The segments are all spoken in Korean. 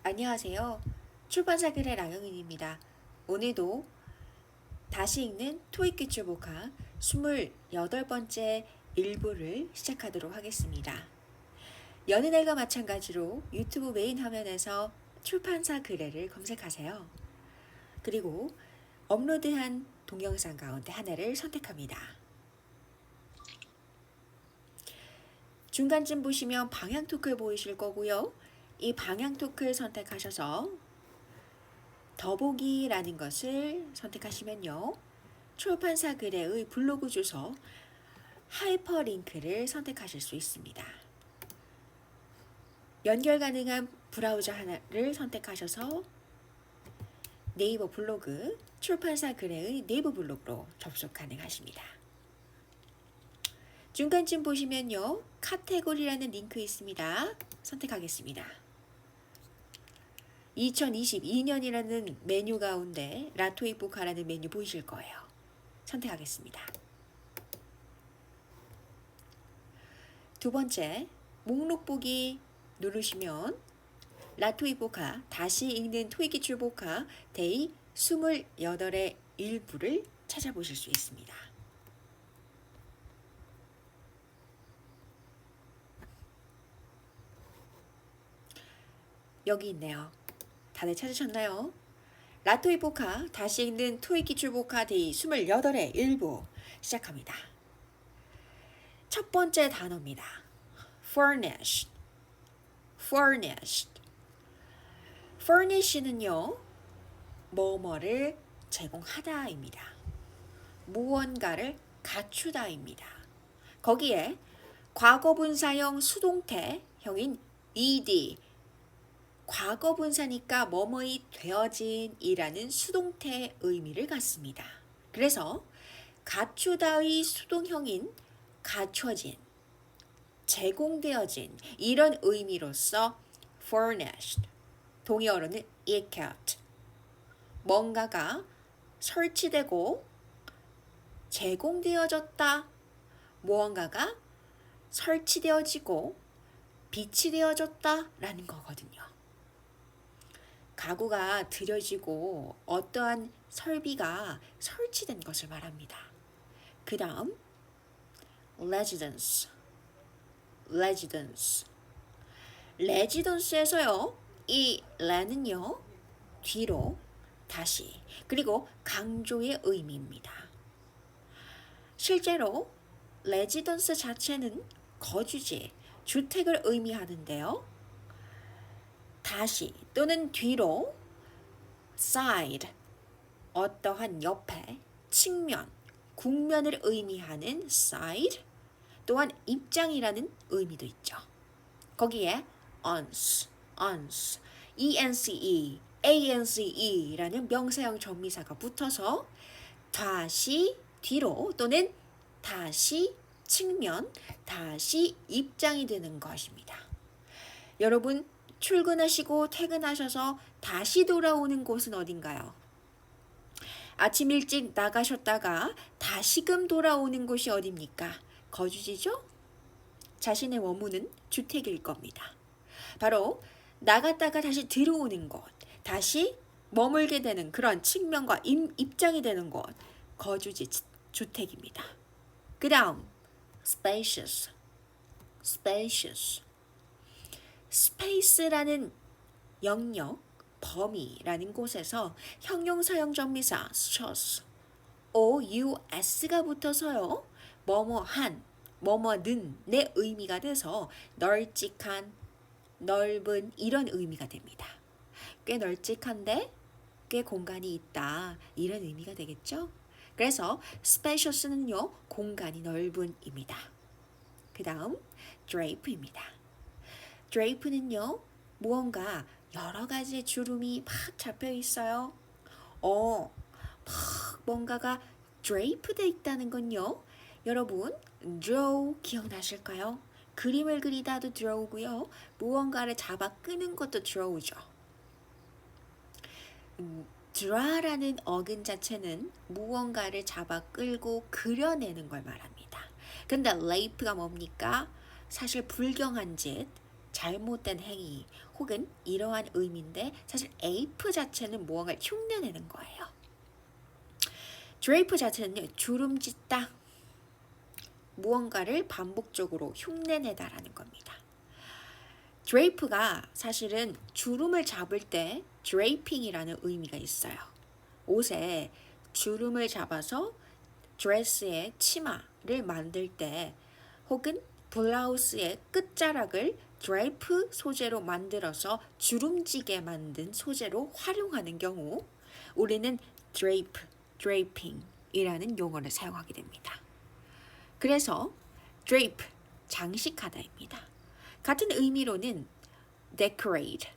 안녕하세요. 출판사 글의 라경인입니다. 오늘도 다시 읽는 토익 기출 복학 28번째 일부를 시작하도록 하겠습니다. 여느 날과 마찬가지로 유튜브 메인 화면에서 출판사 글을 검색하세요. 그리고 업로드한 동영상 가운데 하나를 선택합니다. 중간쯤 보시면 방향 토크 보이실 거고요. 이 방향 토크를 선택하셔서 더보기라는 것을 선택하시면요. 출판사 글의 블로그 주소 하이퍼링크를 선택하실 수 있습니다. 연결 가능한 브라우저 하나를 선택하셔서 네이버 블로그 출판사 글의 네이버 블로그로 접속 가능하십니다. 중간쯤 보시면요. 카테고리라는 링크 있습니다. 선택하겠습니다. 2022년이라는 메뉴 가운데 라토익 복화라는 메뉴 보이실 거예요. 선택하겠습니다. 두 번째, 목록 보기 누르시면 라토익 복화, 다시 읽는 토익 기출 복화 데이 28의 일부를 찾아보실 수 있습니다. 여기 있네요. 다들 찾으셨나요? 라토익 복화, 다시 읽는 토익 기출 복화 데이 28의 일부 시작합니다. 첫 번째 단어입니다. furnished. furnished. furnish는요. 뭐뭐를 제공하다입니다. 무언가를 갖추다입니다. 거기에 과거분사형 수동태형인 ed, 과거분사니까 뭐뭐이 되어진 이라는 수동태의 의미를 갖습니다. 그래서 갖추다의 수동형인 갖춰진, 제공되어진 이런 의미로서 furnished, 동의어로는 equipped, 뭔가가 설치되고 제공되어졌다, 무언가가 설치되어지고 비치되어졌다 라는 거거든요. 가구가 들여지고 어떠한 설비가 설치된 것을 말합니다. 그 다음 residence. residence에서요. 이 re는요. 뒤로, 다시, 그리고 강조의 의미입니다. 실제로 레지던스 자체는 거주지, 주택을 의미하는데요. 다시 또는 뒤로, side, 어떠한 옆에, 측면, 국면을 의미하는 side, 또한 입장이라는 의미도 있죠. 거기에 once, ence, ance라는 명사형 전미사가 붙어서 다시 뒤로 또는 다시 측면, 다시 입장이 되는 것입니다. 여러분 출근하시고 퇴근하셔서 다시 돌아오는 곳은 어딘가요? 아침 일찍 나가셨다가 다시금 돌아오는 곳이 어딥니까? 거주지죠? 자신의 머무는 주택일 겁니다. 바로 나갔다가 다시 들어오는 곳, 다시 머물게 되는 그런 측면과 입장이 되는 곳, 거주지, 주택입니다. 그 다음 spacious. space라는 영역, 범위라는 곳에서 형용사형 전미사 OUS가 붙어서요. 뭐뭐한, 뭐뭐는 내 의미가 돼서 널찍한, 넓은 이런 의미가 됩니다. 꽤 널찍한데 꽤 공간이 있다 이런 의미가 되겠죠. 그래서 spacious는요. 공간이 넓은입니다. 그 다음 drape입니다. drape는요. 무언가 여러 가지의 주름이 막 잡혀 있어요. 막 뭔가가 drape 돼 있다는 건요. 여러분 draw 기억나실까요? 그림을 그리다도 draw고요. 무언가를 잡아 끄는 것도 draw죠. draw라는 어근 자체는 무언가를 잡아 끌고 그려내는 걸 말합니다. 근데 rape가 뭡니까? 사실 불경한 짓, 잘못된 행위 혹은 이러한 의미인데 사실 ape 자체는 무언가를 흉내내는 거예요. drape 자체는요, 주름짓다, 무언가를 반복적으로 흉내내다라는 겁니다. drape가 사실은 주름을 잡을 때 draping이라는 의미가 있어요. 옷에 주름을 잡아서 드레스의 치마를 만들 때 혹은 블라우스의 끝자락을 드레이프 소재로 만들어서 주름지게 만든 소재로 활용하는 경우 우리는 draping이라는 용어를 사용하게 됩니다. 그래서 drape, 장식하다입니다. 같은 의미로는 decorate,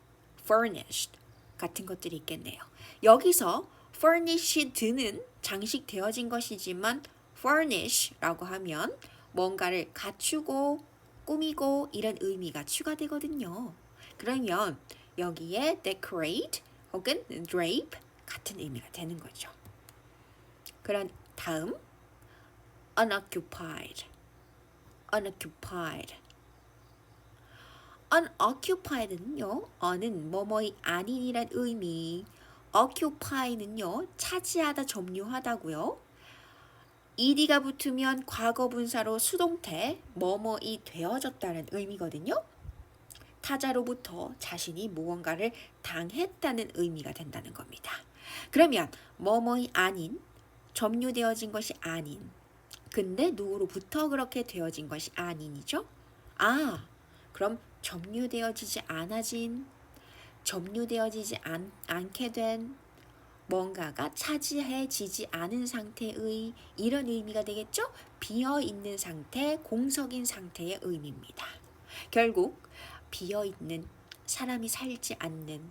furnished 같은 것들이 있겠네요. 여기서 furnished는 장식되어진 것이지만 furnish라고 하면 뭔가를 갖추고 꾸미고 이런 의미가 추가되거든요. 그러면 여기에 decorate 혹은 drape 같은 의미가 되는 거죠. 그런 다음 unoccupied, unoccupied. unoccupied는요, un은 뭐뭐이 아닌이란 의미, occupy는요, 차지하다, 점유하다고요. ed가 붙으면 과거 분사로 수동태, 뭐뭐이 되어졌다는 의미거든요. 타자로부터 자신이 무언가를 당했다는 의미가 된다는 겁니다. 그러면 뭐뭐이 아닌, 점유되어진 것이 아닌, 근데 누구로부터 그렇게 되어진 것이 아닌이죠? 그럼 점유되어지지 않게 된 뭔가가 차지해지지 않은 상태의 이런 의미가 되겠죠? 비어있는 상태, 공석인 상태의 의미입니다. 결국 비어있는, 사람이 살지 않는,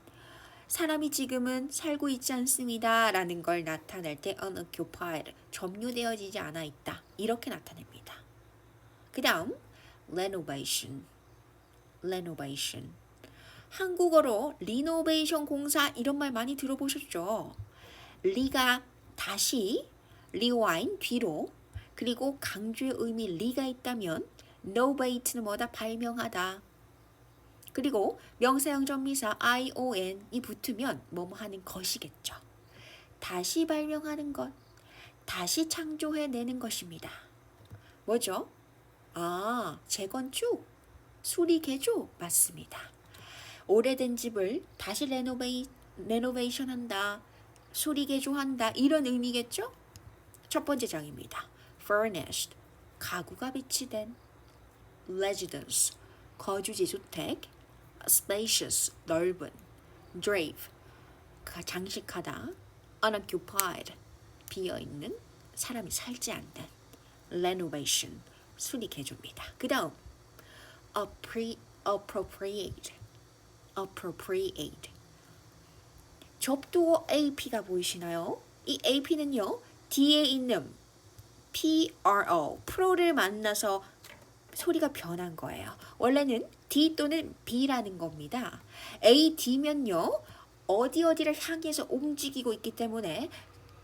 사람이 지금은 살고 있지 않습니다 라는 걸 나타낼 때 unoccupied, 점유되어지지 않아 있다 이렇게 나타냅니다. 그 다음 renovation. 한국어로 리노베이션 공사 이런 말 많이 들어보셨죠? 리가 다시, 리와인 뒤로, 그리고 강조의 의미 리가 있다면 novate는 뭐다? 발명하다. 그리고 명사형 전미사 ION이 붙으면 뭐뭐 하는 것이겠죠. 다시 발명하는 것, 다시 창조해내는 것입니다. 뭐죠? 재건축, 수리 개조 맞습니다. 오래된 집을 다시 레노베이션 한다, 수리 개조한다 이런 의미겠죠? 첫 번째 장입니다. furnished, 가구가 비치된. residence, 거주지 주택. spacious, 넓은. drape, 장식하다. unoccupied, 비어있는, 사람이 살지 않는. renovation, 수리 개조입니다. 그 다음 appropriate. 접두어 AP가 보이시나요? 이 AP는요, 뒤에 있는 PRO를 만나서 소리가 변한 거예요. 원래는 D 또는 B라는 겁니다. AD면요, 어디를 향해서 움직이고 있기 때문에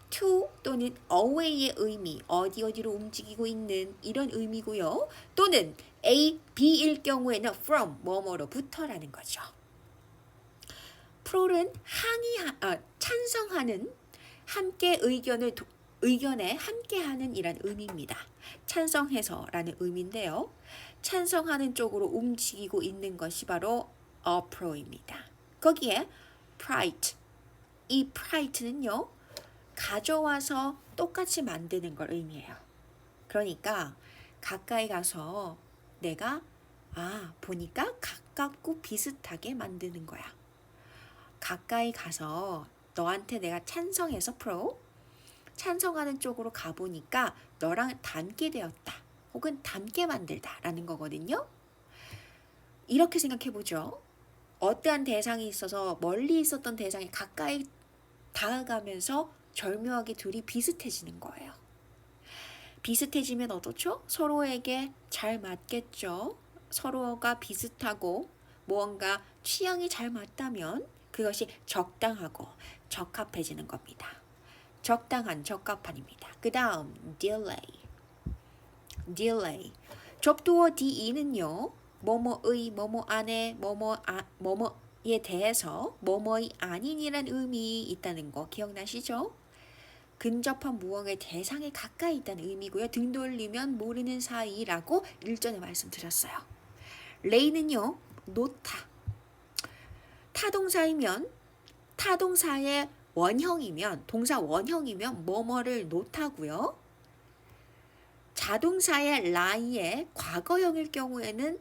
to 또는 away의 의미, 어디로 움직이고 있는 이런 의미고요. 또는 A, B일 경우에는 from, 뭐뭐로부터라는 거죠. 프로는 찬성하는, 함께 의견에 함께하는 이란 의미입니다. 찬성해서라는 의미인데요. 찬성하는 쪽으로 움직이고 있는 것이 바로 appro입니다. 거기에 pride, 이 pride는요, 가져와서 똑같이 만드는 걸 의미해요. 그러니까 가까이 가서 내가 보니까 가깝고 비슷하게 만드는 거야. 가까이 가서 너한테 내가 찬성해서 찬성하는 쪽으로 가보니까 너랑 닮게 되었다. 혹은 닮게 만들다 라는 거거든요. 이렇게 생각해보죠. 어떠한 대상이 있어서 멀리 있었던 대상이 가까이 다가가면서 절묘하게 둘이 비슷해지는 거예요. 비슷해지면 어떻죠? 서로에게 잘 맞겠죠. 서로가 비슷하고 무언가 취향이 잘 맞다면 그것이 적당하고 적합해지는 겁니다. 적당한, 적합한입니다. 그 다음 delay. 접두어 DE는요, 뭐뭐의, 뭐뭐 안에, 뭐뭐에 대해서 뭐뭐의 아닌이란 의미 있다는 거 기억나시죠? 근접한 무언가의 대상에 가까이 있다는 의미고요. 등 돌리면 모르는 사이라고 일전에 말씀드렸어요. 레이는요, 놓다. 타동사이면 타동사의 원형이면 동사 원형이면 뭐뭐를 놓다고요. 자동사의 lie의 과거형일 경우에는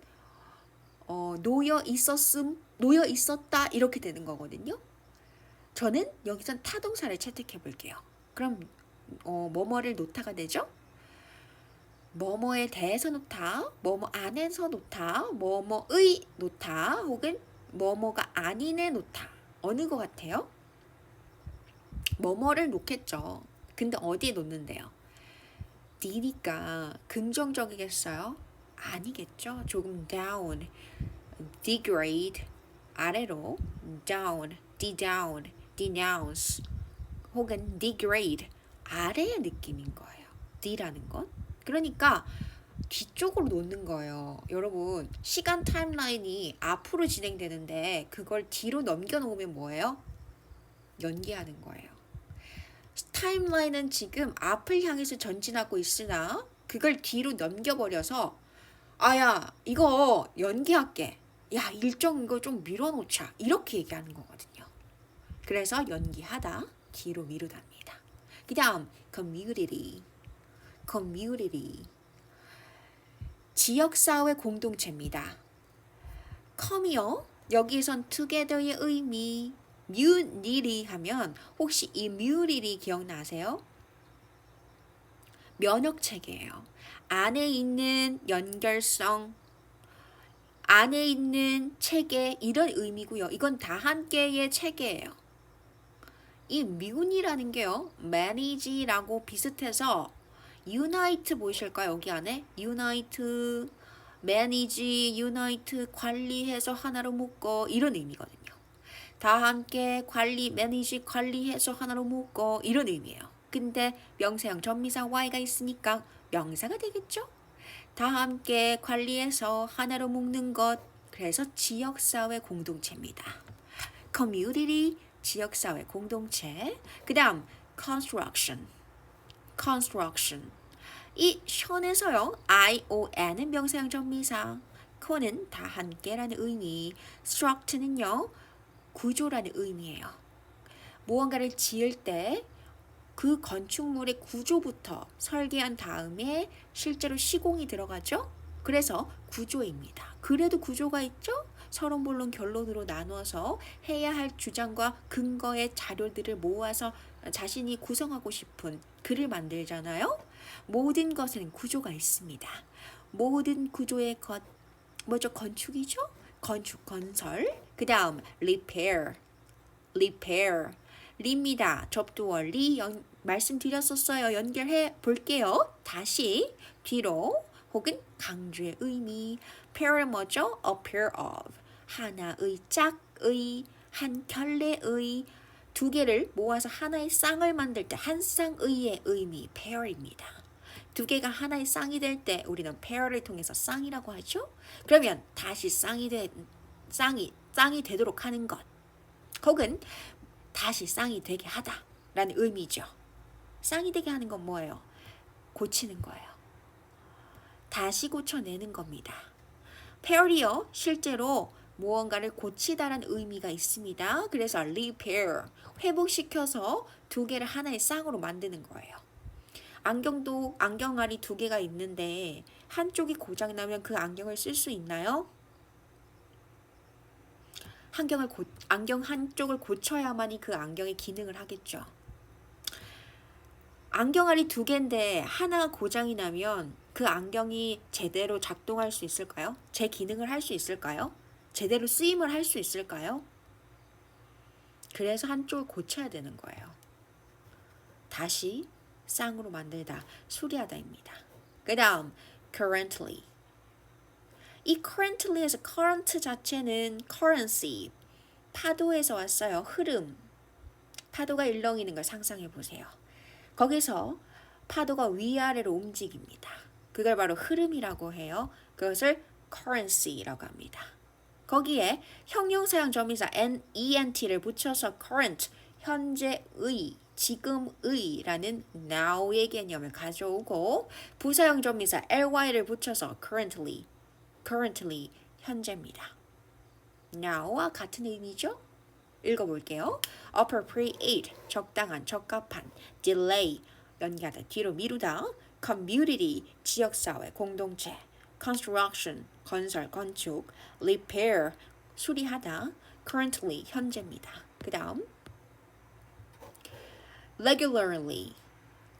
놓여 있었음, 놓여 있었다 이렇게 되는 거거든요. 저는 여기선 타동사를 채택해 볼게요. 그럼 뭐뭐를 놓다가 되죠? 뭐뭐에 대해서 놓다, 뭐뭐 안에서 놓다, 뭐뭐의 놓다, 혹은 뭐뭐가 아닌에 놓다. 어느 것 같아요? 뭐뭐를 놓겠죠. 근데 어디에 놓는데요? d니까 긍정적이겠어요? 아니겠죠. 조금 down, degrade, 아래로 down, de-down, denounce 혹은 degrade, 아래의 느낌인 거예요. D라는 건. 그러니까 뒤쪽으로 놓는 거예요. 여러분, 시간 타임라인이 앞으로 진행되는데 그걸 뒤로 넘겨놓으면 뭐예요? 연기하는 거예요. 타임라인은 지금 앞을 향해서 전진하고 있으나 그걸 뒤로 넘겨버려서 아야 이거 연기할게. 야 일정 이거 좀 밀어놓자. 이렇게 얘기하는 거거든요. 그래서 연기하다, 뒤로 미루답니다. 그 다음 community. 지역사회 공동체입니다. come이요. 여기선 together의 의미 mutually 하면 혹시 이 mutually 기억나세요? 면역체계예요. 안에 있는 연결성, 안에 있는 체계 이런 의미고요. 이건 다 함께의 체계예요. 이 mutu이라는 게요. manage라고 비슷해서 unite 보이실까요? 여기 안에 unite, manage, unite 관리해서 하나로 묶어 이런 의미거든요. 다 함께 관리, manage, 관리해서 하나로 묶어 이런 의미예요. 근데 명사형 전미사 y가 있으니까 명사가 되겠죠? 다 함께 관리해서 하나로 묶는 것. 그래서 지역사회 공동체입니다. community, 지역사회 공동체. 그 다음 construction. 이 션에서요. ION은 명사형 전미사, co는 다 함께라는 의미, struct는요. 구조라는 의미예요. 무언가를 지을 때 그 건축물의 구조부터 설계한 다음에 실제로 시공이 들어가죠. 그래서 구조입니다. 그래도 구조가 있죠. 서론본론 결론으로 나눠서 해야 할 주장과 근거의 자료들을 모아서 자신이 구성하고 싶은 글을 만들잖아요. 모든 것은 구조가 있습니다. 모든 구조의 것 뭐죠? 건축이죠. 건축, 건설. 그 다음 repair. 리입니다. 접두 원리 말씀드렸었어요. 연결해 볼게요. 다시 뒤로 혹은 강조의 의미. pair은 뭐죠? a pair of. 하나의 짝의, 한 켤레의, 두 개를 모아서 하나의 쌍을 만들 때 한 쌍의의 의미 pair입니다. 두 개가 하나의 쌍이 될 때 우리는 pair를 통해서 쌍이라고 하죠. 그러면 다시 쌍이 되도록 하는 것 혹은 다시 쌍이 되게 하다라는 의미죠. 쌍이 되게 하는 건 뭐예요? 고치는 거예요. 다시 고쳐내는 겁니다. pair이요. 실제로 무언가를 고치다라는 의미가 있습니다. 그래서 repair, 회복시켜서 두 개를 하나의 쌍으로 만드는 거예요. 안경도 안경알이 두 개가 있는데 한쪽이 고장나면 그 안경을 쓸 수 있나요? 안경 한쪽을 고쳐야만이 그 안경의 기능을 하겠죠. 안경알이 두 개인데 하나가 고장이 나면 그 안경이 제대로 작동할 수 있을까요? 제 기능을 할 수 있을까요? 제대로 쓰임을 할 수 있을까요? 그래서 한쪽을 고쳐야 되는 거예요. 다시 쌍으로 만들다, 수리하다입니다. 그 다음 currently. 이 currently에서 current 자체는 currency, 파도에서 왔어요. 흐름. 파도가 일렁이는 걸 상상해 보세요. 거기서 파도가 위아래로 움직입니다. 그걸 바로 흐름이라고 해요. 그것을 currency라고 합니다. 거기에 형용사형 접미사 ent를 붙여서 current, 현재의, 지금의라는 now의 개념을 가져오고 부사형 접미사 ly를 붙여서 currently, 현재입니다. now와 같은 의미죠? 읽어볼게요. appropriate, 적당한, 적합한, delay, 연기하다, 뒤로 미루다, community, 지역사회, 공동체, construction, 건설, 건축, repair, 수리하다, currently, 현재입니다. 그 다음 regularly,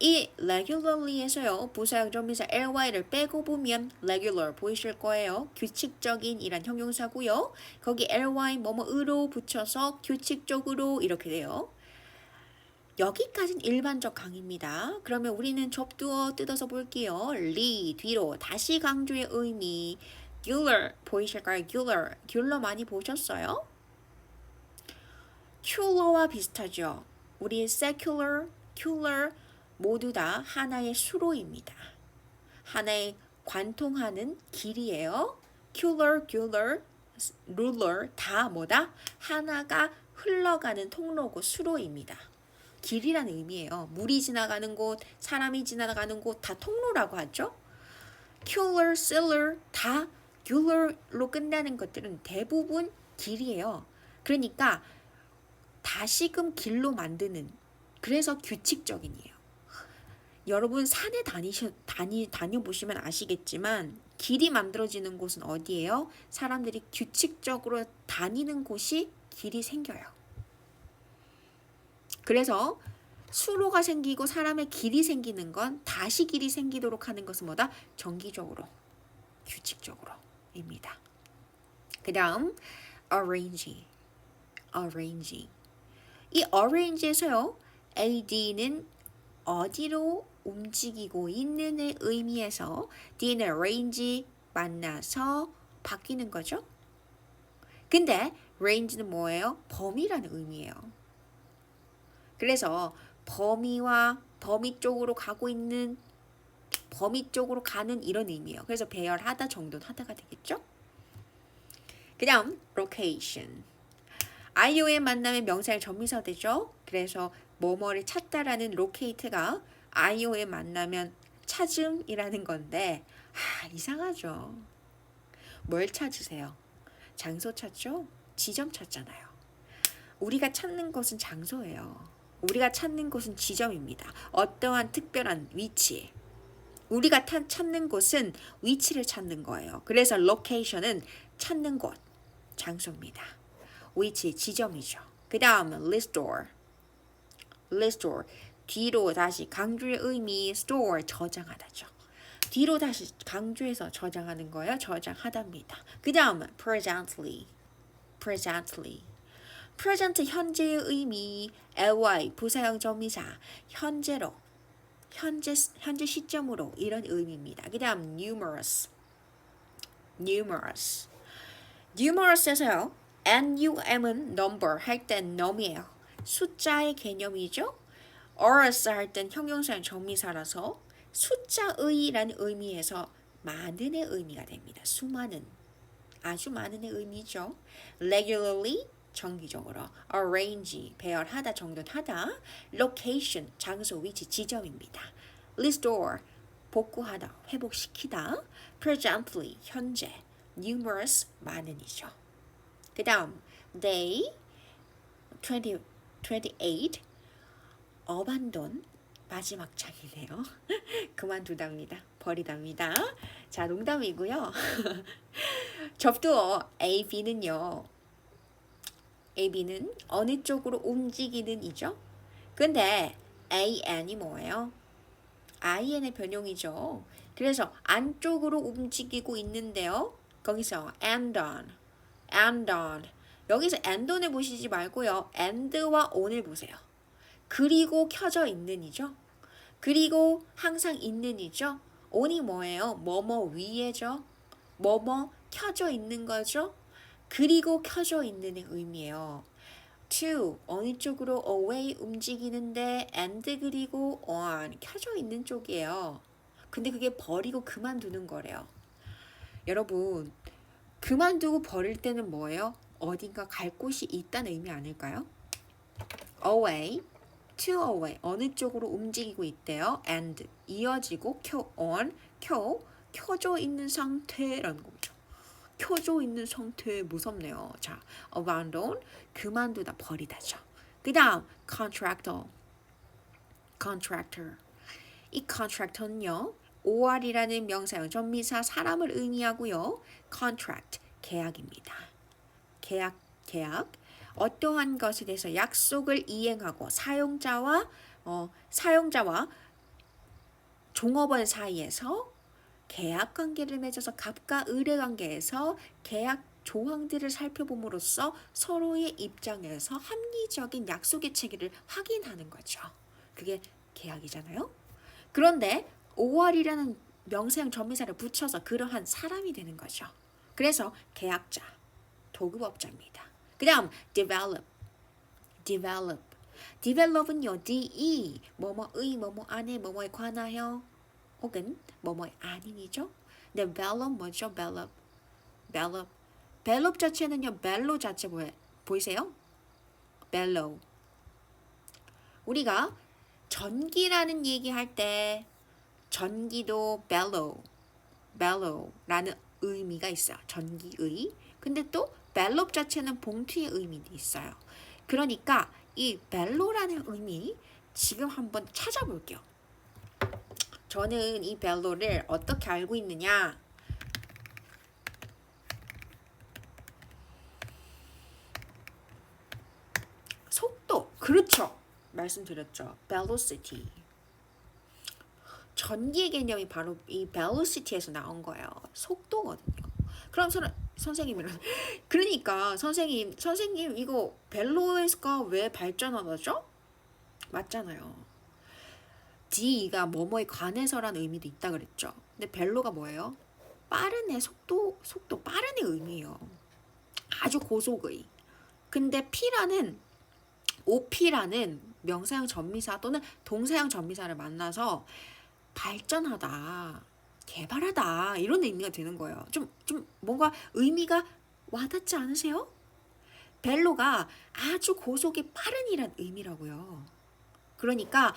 이 regularly에서요 부사형 접미사 ly를 빼고 보면 regular 보이실 거예요. 규칙적인 이란 형용사고요. 거기 ly 뭐뭐으로 붙여서 규칙적으로 이렇게 돼요. 여기까지는 일반적 강의입니다. 그러면 우리는 접두어 뜯어서 볼게요. 리 뒤로 다시 강조의 의미 regular 보이실까요? regular 많이 보셨어요? 큐러와 비슷하죠. 우리 secular, cular 모두 다 하나의 수로입니다. 하나의 관통하는 길이에요. cular, ruler 다 뭐다? 하나가 흘러가는 통로고 수로입니다. 길이라는 의미예요. 물이 지나가는 곳, 사람이 지나가는 곳 다 통로라고 하죠. cular, cellar 다 cular로 끝나는 것들은 대부분 길이에요. 그러니까 다시금 길로 만드는 그래서 규칙적인이에요. 여러분 산에 다녀보시면 아시겠지만 길이 만들어지는 곳은 어디예요? 사람들이 규칙적으로 다니는 곳이 길이 생겨요. 그래서 수로가 생기고 사람의 길이 생기는 건 다시 길이 생기도록 하는 것은 뭐다? 정기적으로, 규칙적으로입니다. 그 다음 arrange. 이 arrange에서요 ad는 어디로 움직이고 있는의 의미에서 d는 range 만나서 바뀌는 거죠. 근데 range는 뭐예요? 범위라는 의미예요. 그래서 범위와 범위 쪽으로 가고 있는 범위 쪽으로 가는 이런 의미예요. 그래서 배열하다 정도는 하다가 되겠죠. 그 다음 location. IO의 만남의 명사의 접미사 되죠. 그래서 뭐뭐를 찾다라는 locate가 IO에 만나면 찾음이라는 건데 이상하죠. 뭘 찾으세요? 장소 찾죠? 지점 찾잖아요. 우리가 찾는 것은 장소예요. 우리가 찾는 곳은 지점입니다. 어떠한 특별한 위치. 우리가 찾는 곳은 위치를 찾는 거예요. 그래서 location은 찾는 곳, 장소입니다. 위치, 지점이죠. 그 다음 restore. 뒤로 다시 강조의 의미 store, 저장하다죠. 뒤로 다시 강조해서 저장하는 거예요. 저장하답니다. 그 다음 presently. present 현재의 의미 ly 부사형 접미사 현재로 현재 시점으로 이런 의미입니다. 그 다음 numerous에서요 num은 number 할 땐 num이에요. 숫자의 개념이죠. orous 할 땐 형용사형 접미사라서 숫자의라는 의미에서 많은의 의미가 됩니다. 수많은 아주 많은의 의미죠. regularly 정기적으로, arrange 배열하다 정도는 하다, location 장소 위치 지점입니다. restore 복구하다 회복시키다, presently 현재, numerous 많은이죠. 그 다음 day 28 abandon 마지막 장이네요. 그만두답니다. 버리답니다. 자 농담이고요. 접두어 A, B는요. A, B는 어느 쪽으로 움직이는 이죠. 근데 A, N이 뭐예요? IN의 변형이죠. 그래서 안쪽으로 움직이고 있는데요. 거기서 and on. 여기서 and on을 보시지 말고요. and와 on을 보세요. 그리고 켜져 있는 이죠. 그리고 항상 있는 이죠. on이 뭐예요? 뭐뭐 위에죠. 뭐뭐 켜져 있는 거죠. 그리고 켜져 있는 의미예요. to 어느 쪽으로 away 움직이는데 and 그리고 on 켜져 있는 쪽이에요. 근데 그게 버리고 그만두는 거래요. 여러분 그만두고 버릴 때는 뭐예요? 어딘가 갈 곳이 있다는 의미 아닐까요? away, to away, 어느 쪽으로 움직이고 있대요. and, 이어지고 on, 켜져 있는 상태라는 거죠. 켜져 있는 상태 무섭네요. 자, abandon, 그만두다, 버리다죠. 그 다음, contractor. 이 contractor는요, or이라는 명사형 전미사 사람을 의미하고요. contract, 계약입니다. 계약. 어떠한 것에 대해서 약속을 이행하고 사용자와 종업원 사이에서 계약 관계를 맺어서 갑과 을의 관계에서 계약 조항들을 살펴봄으로써 서로의 입장에서 합리적인 약속의 체계를 확인하는 거죠. 그게 계약이잖아요. 그런데 5월이라는 명사형 전미사를 붙여서 그러한 사람이 되는 거죠. 그래서 계약자, 도급업자입니다. 그 다음 develop은요, de, 뭐뭐의, 뭐뭐 안에, 뭐뭐에 관하여 혹은 뭐뭐의 아닌이죠. develop 뭐죠? bellow 자체는요, bellow 자체 보이세요? bellow. 우리가 전기라는 얘기할 때 전기도 bellow라는 의미가 있어요. 전기의. 근데 또 벨롭 자체는 봉투의 의미도 있어요. 그러니까 이 벨로라는 의미 지금 한번 찾아볼게요. 저는 이 벨로를 어떻게 알고 있느냐? 속도, 그렇죠. 말씀드렸죠. velocity. 전기의 개념이 바로 이 velocity에서 나온 거예요. 속도거든요. 그럼 선생님이랑 그러니까 선생님 이거 벨로에서가 왜 발전하다죠? 맞잖아요. D가 뭐뭐에 관해서라는 의미도 있다 그랬죠. 근데 벨로가 뭐예요? 빠른의 속도 빠른의 의미예요. 아주 고속의. 근데 OP라는 명사형 전미사 또는 동사형 전미사를 만나서 발전하다, 개발하다 이런 의미가 되는 거예요. 좀 뭔가 의미가 와닿지 않으세요? 벨로가 아주 고속이 빠른이란 의미라고요. 그러니까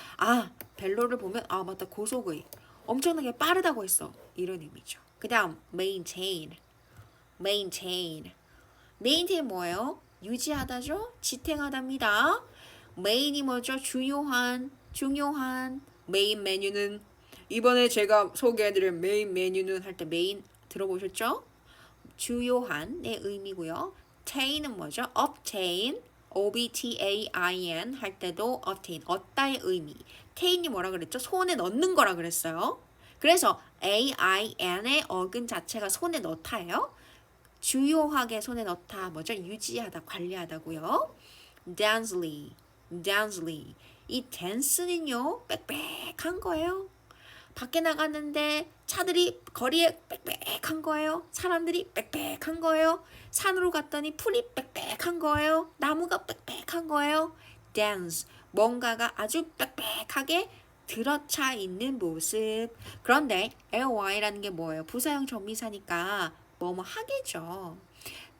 벨로를 보면 맞다, 고속의 엄청나게 빠르다고 했어, 이런 의미죠. 그 다음 maintain 뭐예요? 유지하다죠? 지탱하답니다. main이 뭐죠? 중요한 메인 메뉴는 이번에 제가 소개해드릴 메인 메뉴는 할 때 메인 들어보셨죠? 주요한의 의미고요. tain은 뭐죠? obtain 할 때도 obtain, 얻다의 의미. tain이 뭐라 그랬죠? 손에 넣는 거라 그랬어요. 그래서 ain의 어근 자체가 손에 넣다예요. 주요하게 손에 넣다 뭐죠? 유지하다, 관리하다고요. densely 이 dense는요, 빽빽한 거예요. 밖에 나갔는데 차들이 거리에 빽빽한 거예요. 사람들이 빽빽한 거예요. 산으로 갔더니 풀이 빽빽한 거예요. 나무가 빽빽한 거예요. dense, 뭔가가 아주 빽빽하게 들어차 있는 모습. 그런데 ly라는 게 뭐예요? 부사형 전미사니까 뭐뭐 하겠죠.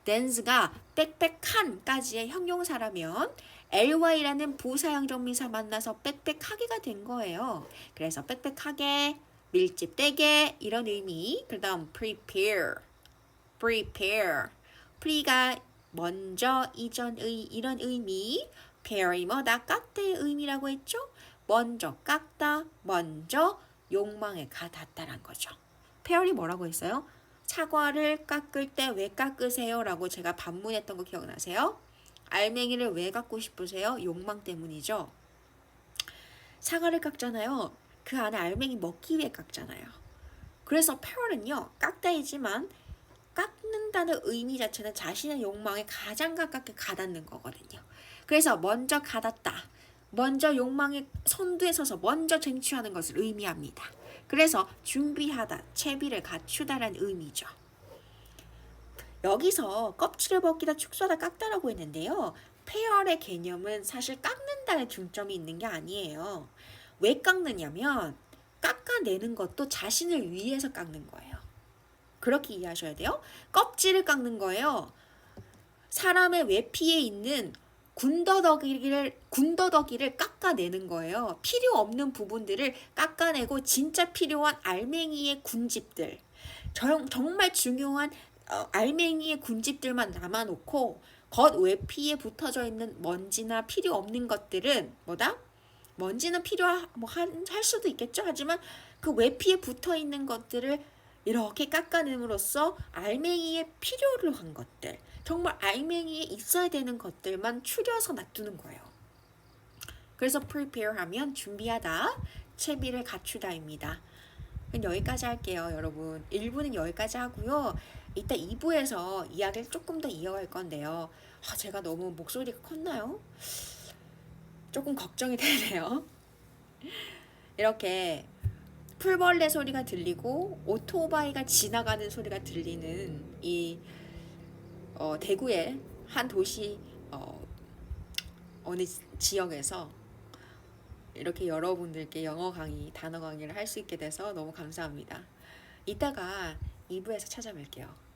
dense가 빽빽한까지의 형용사라면 ly라는 부사형 전미사 만나서 빽빽하게가 된 거예요. 그래서 빽빽하게, 밀집되게 이런 의미. 그 다음 prepare. pre가 먼저, 이전의 이런 의미. pair이 뭐다? 깎다의 의미라고 했죠? 먼저 깎다, 먼저 욕망에 가닿다란 거죠. pair이 뭐라고 했어요? 사과를 깎을 때 왜 깎으세요? 라고 제가 반문했던 거 기억나세요? 알맹이를 왜 깎고 싶으세요? 욕망 때문이죠. 사과를 깎잖아요. 그 안에 알맹이 먹기 위해 깎잖아요. 그래서 페어는요, 깎다이지만 깎는다는 의미 자체는 자신의 욕망에 가장 가깝게 가닿는 거거든요. 그래서 먼저 가닿다, 먼저 욕망의 선두에 서서 먼저 쟁취하는 것을 의미합니다. 그래서 준비하다, 채비를 갖추다라는 의미죠. 여기서 껍질을 벗기다, 축소하다, 깎다라고 했는데요. 페어의 개념은 사실 깎는다는 중점이 있는 게 아니에요. 왜 깎느냐면 깎아내는 것도 자신을 위해서 깎는 거예요. 그렇게 이해하셔야 돼요. 껍질을 깎는 거예요. 사람의 외피에 있는 군더더기를 깎아내는 거예요. 필요 없는 부분들을 깎아내고 진짜 필요한 알맹이의 군집들, 정말 중요한 알맹이의 군집들만 남아놓고 겉 외피에 붙어져 있는 먼지나 필요 없는 것들은 뭐다? 먼지는 할 수도 있겠죠. 하지만 그 외피에 붙어 있는 것들을 이렇게 깎아냄으로써 알맹이에 필요로 한 것들, 정말 알맹이에 있어야 되는 것들만 추려서 놔두는 거예요. 그래서 prepare 하면 준비하다, 채비를 갖추다입니다. 여기까지 할게요, 여러분. 1부는 여기까지 하고요. 이따 2부에서 이야기를 조금 더 이어갈 건데요. 제가 너무 목소리가 컸나요? 조금 걱정이 되네요. 이렇게 풀벌레 소리가 들리고 오토바이가 지나가는 소리가 들리는 이 대구의 한 도시 어느 지역에서 이렇게 여러분들께 영어 강의, 단어 강의를 할 수 있게 돼서 너무 감사합니다. 이따가 2부에서 찾아뵐게요.